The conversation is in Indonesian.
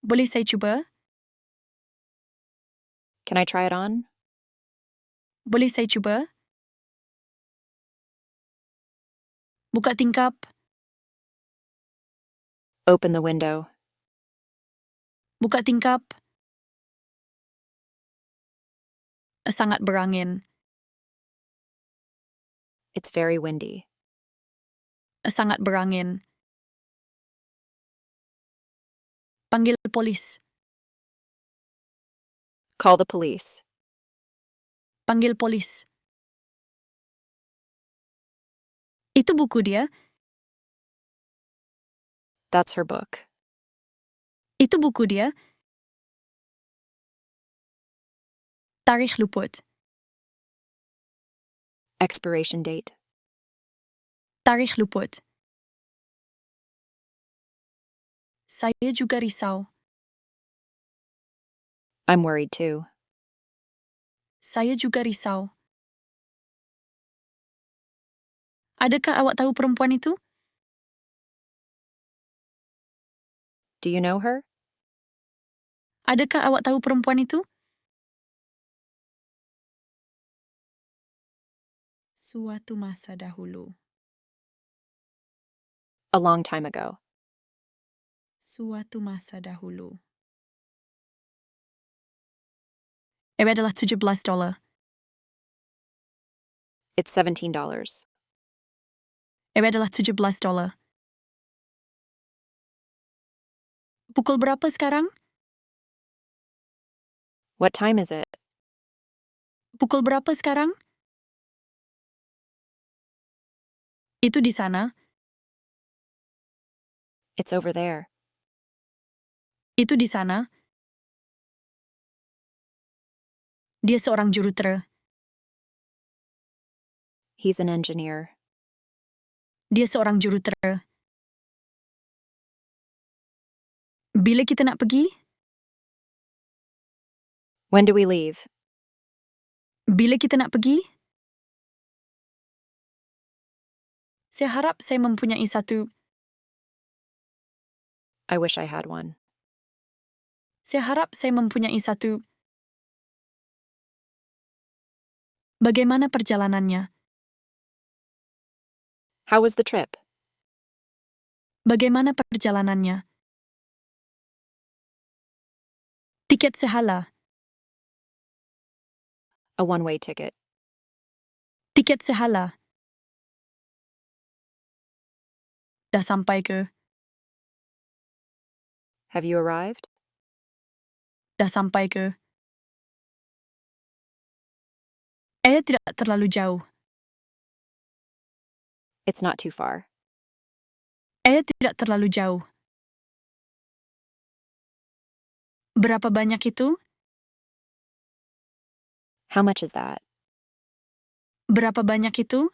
Boleh saya cuba? Can I try it on? Boleh saya cuba? Buka tingkap. Open the window. Buka tingkap. Sangat berangin. It's very windy. Sangat berangin. Panggil polis. Call the police. Panggil polis. Itu buku dia. That's her book. Itu buku dia. Tarikh luput. Expiration date. Tarikh luput. Saya juga risau. I'm worried too. Saya juga risau. Adakah awak tahu perempuan itu? Do you know her? Adakah awak tahu perempuan itu? Suatu masa dahulu. A long time ago. Suatu masa dahulu. Ia adalah $17. It's $17. Ia adalah $17. Pukul berapa sekarang? What time is it? Pukul berapa sekarang? Itu di sana. It's over there. Itu di sana. Dia seorang jurutera. He's an engineer. Dia seorang jurutera. Bila kita nak pergi? When do we leave? Bila kita nak pergi? Saya harap saya mempunyai satu. I wish I had one. Saya harap saya mempunyai satu. Bagaimana perjalanannya? How was the trip? Bagaimana perjalanannya? Tiket sehala. A one-way ticket. Tiket sehala. Dah sampai ke? Have you arrived? Dah sampai ke? Ia tidak terlalu jauh. It's not too far. Ia tidak terlalu jauh. Berapa banyak itu? How much is that? Berapa banyak itu?